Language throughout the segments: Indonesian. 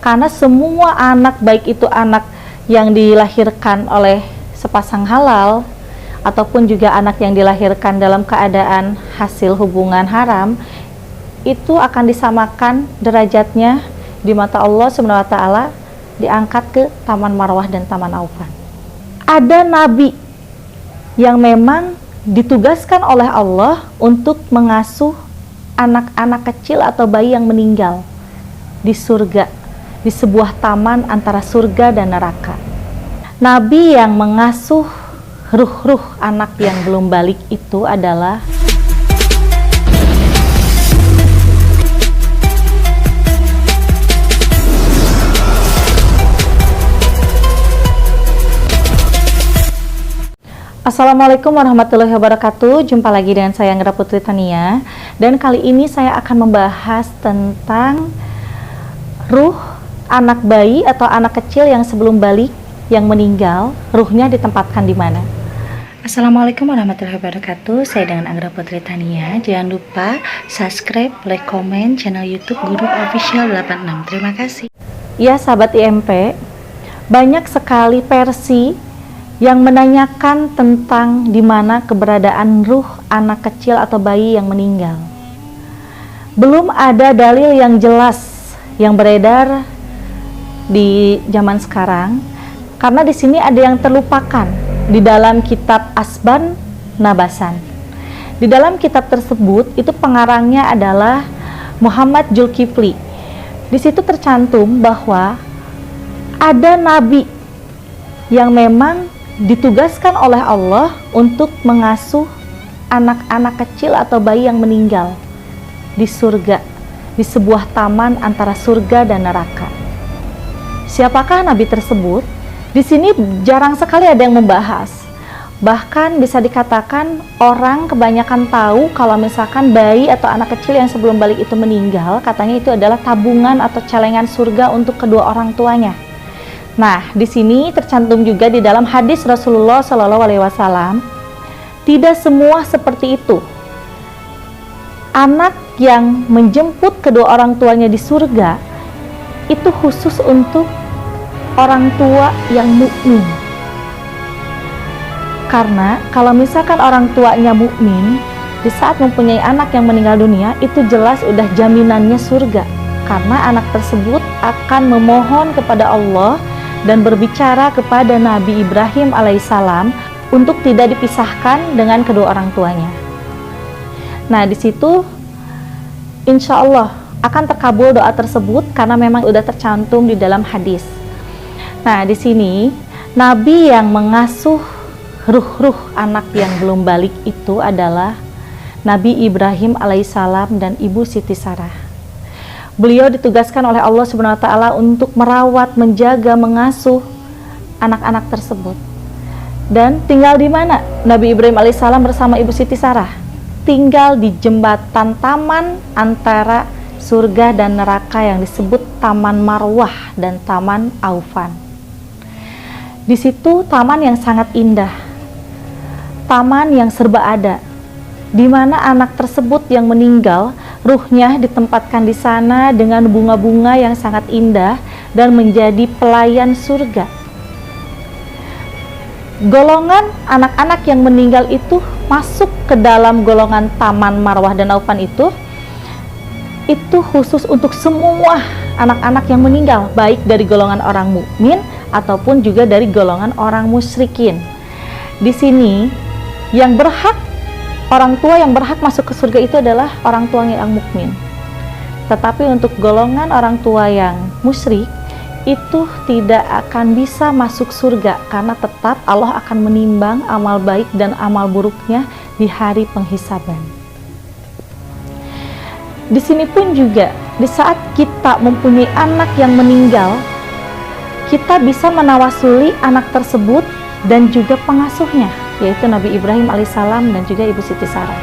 Karena semua anak, baik itu anak yang dilahirkan oleh sepasang halal ataupun juga anak yang dilahirkan dalam keadaan hasil hubungan haram, itu akan disamakan derajatnya di mata Allah Subhanahu wa taala, diangkat ke Taman Marwah dan Taman Aufan. Ada nabi yang memang ditugaskan oleh Allah untuk mengasuh anak-anak kecil atau bayi yang meninggal di surga, di sebuah taman antara surga dan neraka. Nabi yang mengasuh ruh-ruh anak yang belum balik itu adalah Assalamualaikum warahmatullahi wabarakatuh. Jumpa lagi dengan saya Anggra Putri Tania. Dan kali ini saya akan membahas tentang ruh anak bayi atau anak kecil yang sebelum balik, yang meninggal, ruhnya ditempatkan di mana. Assalamualaikum warahmatullahi wabarakatuh. Saya dengan Anggra Putri Tania. Jangan lupa subscribe, like, komen channel YouTube Guru Official 86. Terima kasih. Ya sahabat IMP, banyak sekali versi yang menanyakan tentang di mana keberadaan ruh anak kecil atau bayi yang meninggal. Belum ada dalil yang jelas yang beredar di zaman sekarang, karena di sini ada yang terlupakan di dalam kitab Asban Nabasan. Di dalam kitab tersebut itu pengarangnya adalah Muhammad Zulkifli. Di situ tercantum bahwa ada nabi yang memang ditugaskan oleh Allah untuk mengasuh anak-anak kecil atau bayi yang meninggal di surga, di sebuah taman antara surga dan neraka. Siapakah nabi tersebut? Di sini jarang sekali ada yang membahas. Bahkan bisa dikatakan orang kebanyakan tahu kalau misalkan bayi atau anak kecil yang sebelum balik itu meninggal, katanya itu adalah tabungan atau celengan surga untuk kedua orang tuanya. Nah, di sini tercantum juga di dalam hadis Rasulullah SAW, tidak semua seperti itu. Anak yang menjemput kedua orang tuanya di surga itu khusus untuk orang tua yang mukmin. Karena kalau misalkan orang tuanya mukmin, di saat mempunyai anak yang meninggal dunia, itu jelas udah jaminannya surga. Karena anak tersebut akan memohon kepada Allah dan berbicara kepada Nabi Ibrahim alaihissalam untuk tidak dipisahkan dengan kedua orang tuanya. Nah, di situ insya Allah akan terkabul doa tersebut karena memang sudah tercantum di dalam hadis. Nah, di sini Nabi yang mengasuh ruh-ruh anak yang belum balik itu adalah Nabi Ibrahim alaihissalam dan Ibu Siti Sarah. Beliau ditugaskan oleh Allah Subhanahu wa taala untuk merawat, menjaga, mengasuh anak-anak tersebut. Dan tinggal di mana Nabi Ibrahim alaihissalam bersama Ibu Siti Sarah? Tinggal di jembatan taman antara surga dan neraka yang disebut Taman Marwah dan Taman Aufan. Di situ taman yang sangat indah, taman yang serba ada, di mana anak tersebut yang meninggal, ruhnya ditempatkan di sana dengan bunga-bunga yang sangat indah dan menjadi pelayan surga. Golongan anak-anak yang meninggal itu masuk ke dalam golongan Taman Marwah dan Aufan itu khusus untuk semua anak-anak yang meninggal, baik dari golongan orang mukmin ataupun juga dari golongan orang musyrikin. Di sini yang berhak, orang tua yang berhak masuk ke surga itu adalah orang tua yang mukmin. Tetapi untuk golongan orang tua yang musyrik itu tidak akan bisa masuk surga karena tetap Allah akan menimbang amal baik dan amal buruknya di hari penghisaban. Di sini pun juga di saat kita mempunyai anak yang meninggal, kita bisa menawasuli anak tersebut dan juga pengasuhnya, yaitu Nabi Ibrahim alaihissalam dan juga Ibu Siti Sarah.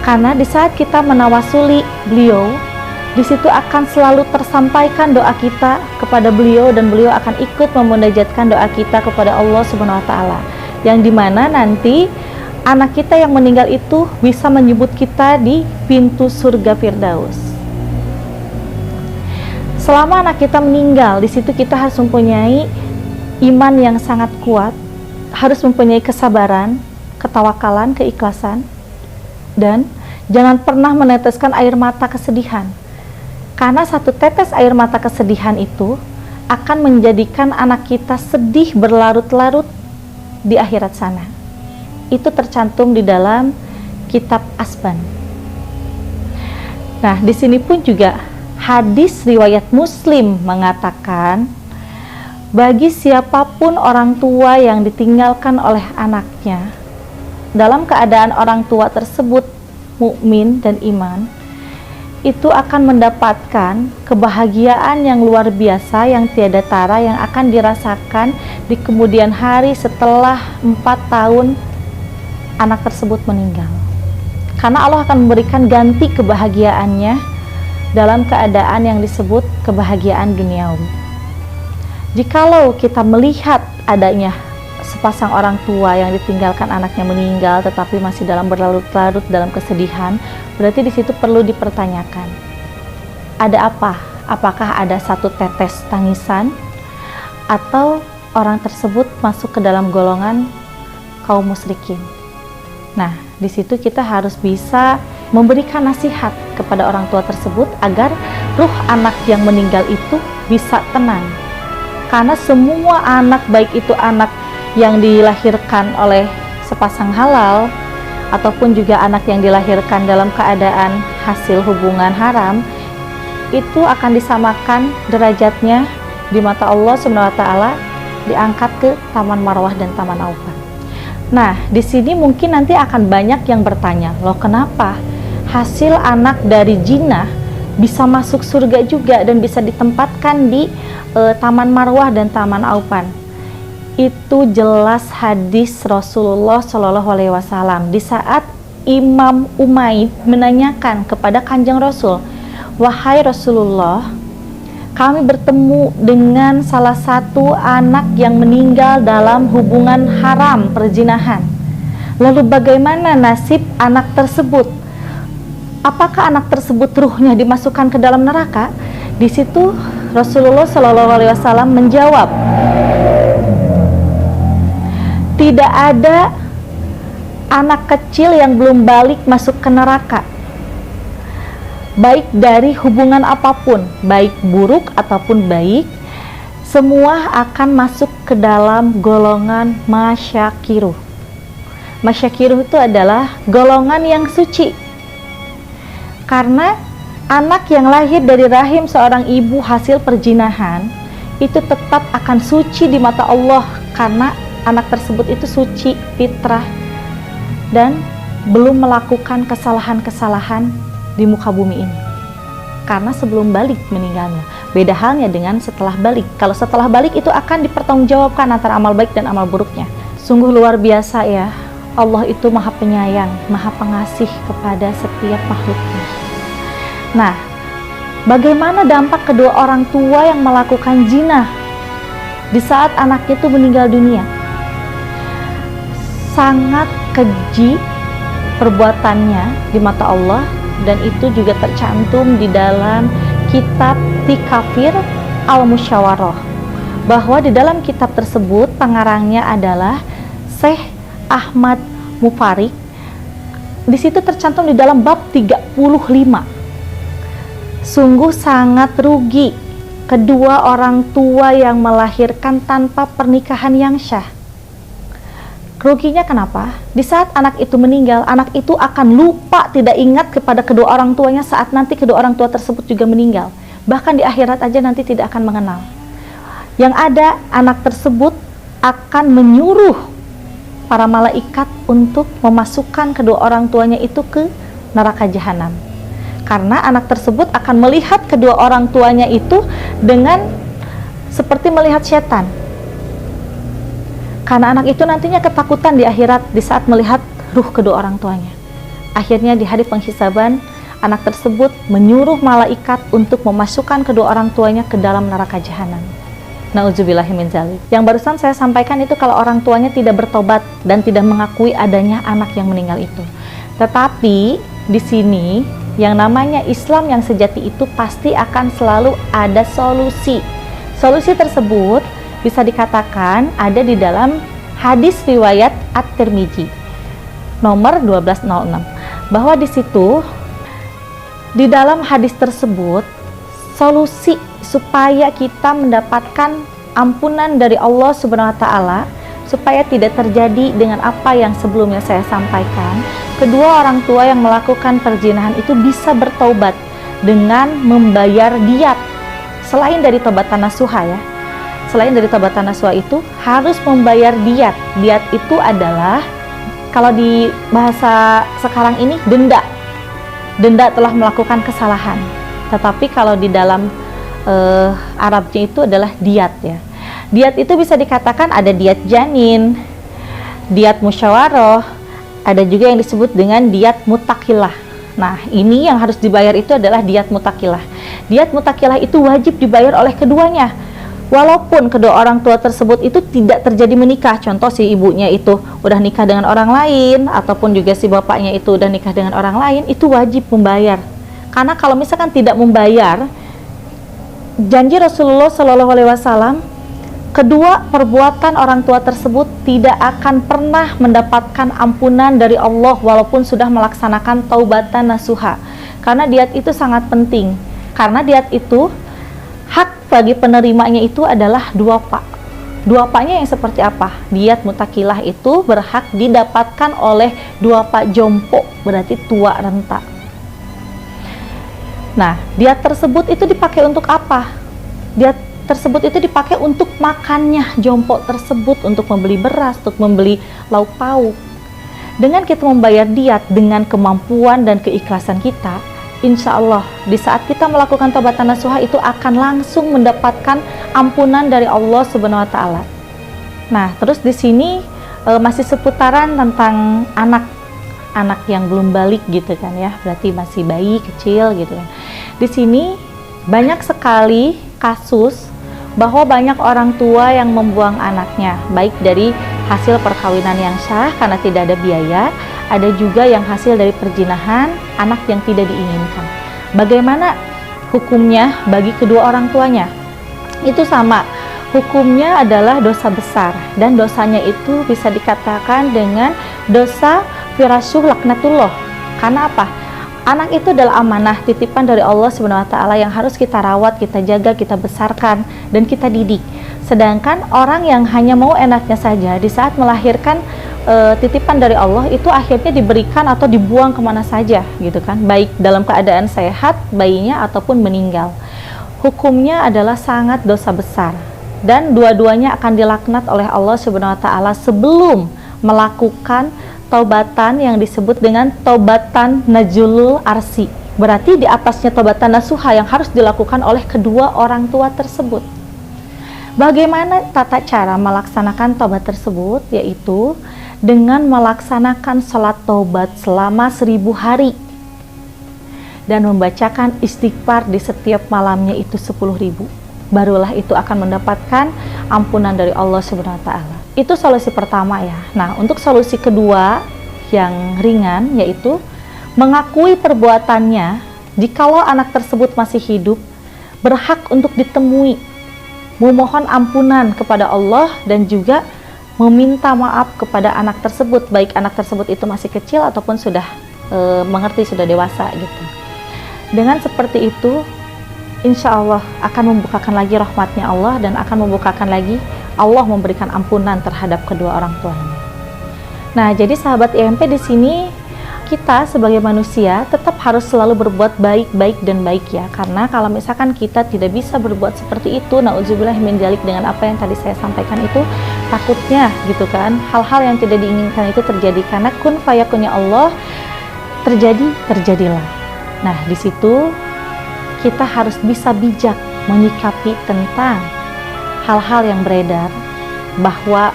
Karena di saat kita menawasuli beliau, di situ akan selalu tersampaikan doa kita kepada beliau dan beliau akan ikut memunajatkan doa kita kepada Allah Subhanahu wa taala. Yang dimana nanti anak kita yang meninggal itu bisa menyebut kita di pintu surga Firdaus. Selama anak kita meninggal, di situ kita harus mempunyai iman yang sangat kuat, harus mempunyai kesabaran, ketawakalan, keikhlasan, dan jangan pernah meneteskan air mata kesedihan. Karena satu tetes air mata kesedihan itu akan menjadikan anak kita sedih berlarut-larut di akhirat sana. Itu tercantum di dalam kitab Asban. Nah, di sini pun juga hadis riwayat Muslim mengatakan, bagi siapapun orang tua yang ditinggalkan oleh anaknya, dalam keadaan orang tua tersebut mukmin dan iman, itu akan mendapatkan kebahagiaan yang luar biasa yang tiada tara yang akan dirasakan di kemudian hari setelah 4 tahun anak tersebut meninggal. Karena Allah akan memberikan ganti kebahagiaannya dalam keadaan yang disebut kebahagiaan duniawi. Jikalau kita melihat adanya sepasang orang tua yang ditinggalkan anaknya meninggal tetapi masih dalam berlarut-larut dalam kesedihan, berarti di situ perlu dipertanyakan, ada apa? Apakah ada satu tetes tangisan atau orang tersebut masuk ke dalam golongan kaum musyrikin? Nah, di situ kita harus bisa memberikan nasihat kepada orang tua tersebut agar ruh anak yang meninggal itu bisa tenang. Karena semua anak, baik itu anak yang dilahirkan oleh sepasang halal ataupun juga anak yang dilahirkan dalam keadaan hasil hubungan haram, itu akan disamakan derajatnya di mata Allah Subhanahu wa taala, diangkat ke Taman Marwah dan Taman Aupan. Nah, di sini mungkin nanti akan banyak yang bertanya, loh kenapa hasil anak dari jinah bisa masuk surga juga dan bisa ditempatkan di Taman Marwah dan Taman Aupan? Itu jelas hadis Rasulullah Shallallahu Alaihi Wasallam di saat Imam Umayyad menanyakan kepada Kanjeng Rasul, wahai Rasulullah, kami bertemu dengan salah satu anak yang meninggal dalam hubungan haram perzinahan. Lalu bagaimana nasib anak tersebut? Apakah anak tersebut ruhnya dimasukkan ke dalam neraka? Di situ Rasulullah Shallallahu Alaihi Wasallam menjawab, tidak ada anak kecil yang belum balik masuk ke neraka, baik dari hubungan apapun, baik buruk ataupun baik, semua akan masuk ke dalam golongan masyakiruh. Masyakiruh itu adalah golongan yang suci. Karena anak yang lahir dari rahim seorang ibu hasil perzinahan itu tetap akan suci di mata Allah, karena anak tersebut itu suci fitrah dan belum melakukan kesalahan-kesalahan di muka bumi ini, karena sebelum balik meninggalnya. Beda halnya dengan setelah balik. Kalau setelah balik itu akan dipertanggungjawabkan antara amal baik dan amal buruknya. Sungguh luar biasa ya, Allah itu maha penyayang, maha pengasih kepada setiap makhluknya. Nah, bagaimana dampak kedua orang tua yang melakukan zina di saat anak itu meninggal dunia? Sangat keji perbuatannya di mata Allah, dan itu juga tercantum di dalam kitab Tikafir Al-Musyawarah, bahwa di dalam kitab tersebut pengarangnya adalah Syekh Ahmad Mufarik. Di situ tercantum di dalam bab 35. Sungguh sangat rugi kedua orang tua yang melahirkan tanpa pernikahan yang syah. Ruginya kenapa? Di saat anak itu meninggal, anak itu akan lupa, tidak ingat kepada kedua orang tuanya saat nanti kedua orang tua tersebut juga meninggal. Bahkan di akhirat aja nanti tidak akan mengenal. Yang ada, anak tersebut akan menyuruh para malaikat untuk memasukkan kedua orang tuanya itu ke neraka jahanam. Karena anak tersebut akan melihat kedua orang tuanya itu dengan seperti melihat setan. Karena anak itu nantinya ketakutan di akhirat di saat melihat ruh kedua orang tuanya. Akhirnya di hari penghisaban, anak tersebut menyuruh malaikat untuk memasukkan kedua orang tuanya ke dalam neraka jahanam. Nauzubillahi min dzalik. Yang barusan saya sampaikan itu kalau orang tuanya tidak bertobat dan tidak mengakui adanya anak yang meninggal itu. Tetapi di sini Yang namanya Islam yang sejati itu pasti akan selalu ada solusi. Solusi tersebut bisa dikatakan ada di dalam hadis riwayat At-Tirmidzi nomor 1206, bahwa di situ di dalam hadis tersebut solusi supaya kita mendapatkan ampunan dari Allah Subhanahu wa taala, supaya tidak terjadi dengan apa yang sebelumnya saya sampaikan. Kedua orang tua yang melakukan perzinahan itu bisa bertaubat dengan membayar diat. Selain dari taubatan nasuha ya, selain dari taubatan nasuha itu harus membayar diat. Diat itu adalah, kalau di bahasa sekarang ini, denda telah melakukan kesalahan. Tetapi kalau di dalam Arabnya itu adalah diat ya. Diat itu bisa dikatakan ada diat janin, diat musyawarah, ada juga yang disebut dengan diat mutakilah. Nah, ini yang harus dibayar itu adalah diat mutakilah. Diat mutakilah itu wajib dibayar oleh keduanya, walaupun kedua orang tua tersebut itu tidak terjadi menikah. Contoh, si ibunya itu udah nikah dengan orang lain, ataupun juga si bapaknya itu udah nikah dengan orang lain, itu wajib membayar. Karena kalau misalkan tidak membayar, janji Rasulullah SAW, kedua perbuatan orang tua tersebut tidak akan pernah mendapatkan ampunan dari Allah walaupun sudah melaksanakan taubatan nasuha. Karena diat itu sangat penting. Karena diat itu hak bagi penerimanya itu adalah dua pak. Dua paknya yang seperti apa? Diat mutakilah itu berhak didapatkan oleh dua pak jompo, berarti tua renta. Nah, diat tersebut itu dipakai untuk apa? Diat tersebut itu dipakai untuk makannya jompo tersebut, untuk membeli beras, untuk membeli lauk pauk. Dengan kita membayar diat dengan kemampuan dan keikhlasan kita, insya Allah di saat kita melakukan taubatan nasuha itu akan langsung mendapatkan ampunan dari Allah Subhanahu wa taala. Nah, terus di sini masih seputaran tentang anak yang belum balik gitu kan ya, berarti masih bayi kecil gitu kan. Di sini banyak sekali kasus bahwa banyak orang tua yang membuang anaknya, baik dari hasil perkawinan yang sah karena tidak ada biaya, ada juga yang hasil dari perzinahan, anak yang tidak diinginkan. Bagaimana hukumnya bagi kedua orang tuanya? Itu sama, hukumnya adalah dosa besar, dan dosanya itu bisa dikatakan dengan dosa firasuh laknatullah. Karena apa? Anak itu adalah amanah, titipan dari Allah Subhanahu wa taala yang harus kita rawat, kita jaga, kita besarkan, dan kita didik. Sedangkan orang yang hanya mau enaknya saja di saat melahirkan titipan dari Allah itu akhirnya diberikan atau dibuang kemana saja gitu kan, baik dalam keadaan sehat bayinya ataupun meninggal. Hukumnya adalah sangat dosa besar, dan dua-duanya akan dilaknat oleh Allah Subhanahu wa taala sebelum melakukan taubatan yang disebut dengan taubatan najulul arsi. Berarti di atasnya taubatan nasuha yang harus dilakukan oleh kedua orang tua tersebut. Bagaimana tata cara melaksanakan taubat tersebut? Yaitu dengan melaksanakan sholat taubat selama 1000 hari dan membacakan istighfar di setiap malamnya itu 10.000. Barulah itu akan mendapatkan ampunan dari Allah Subhanahu wa taala. Itu solusi pertama ya. Nah, untuk solusi kedua yang ringan yaitu mengakui perbuatannya. Jikalau anak tersebut masih hidup, berhak untuk ditemui, memohon ampunan kepada Allah, dan juga meminta maaf kepada anak tersebut, baik anak tersebut itu masih kecil ataupun sudah mengerti, sudah dewasa gitu. Dengan seperti itu, insya Allah akan membukakan lagi rahmatnya Allah, dan akan membukakan lagi Allah memberikan ampunan terhadap kedua orang tuanya. Nah, jadi sahabat IMP, di sini kita sebagai manusia tetap harus selalu berbuat baik dan baik ya. Karena kalau misalkan kita tidak bisa berbuat seperti itu, nauzubillah min dzalik, dengan apa yang tadi saya sampaikan itu, takutnya gitu kan, hal-hal yang tidak diinginkan itu terjadi. Karena kun fayakunnya Allah terjadilah. Nah, di situ kita harus bisa bijak menyikapi tentang hal-hal yang beredar, bahwa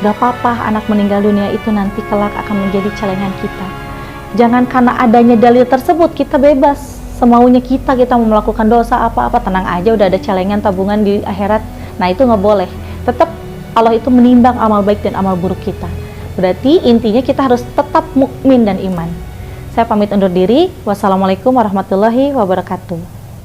gak apa-apa anak meninggal dunia itu nanti kelak akan menjadi celengan kita. Jangan karena adanya dalil tersebut kita bebas semaunya kita mau melakukan dosa apa-apa, tenang aja udah ada celengan tabungan di akhirat. Nah, itu nggak boleh. Tetap Allah itu menimbang amal baik dan amal buruk kita. Berarti intinya kita harus tetap mukmin dan iman. Saya pamit undur diri. Wassalamualaikum warahmatullahi wabarakatuh.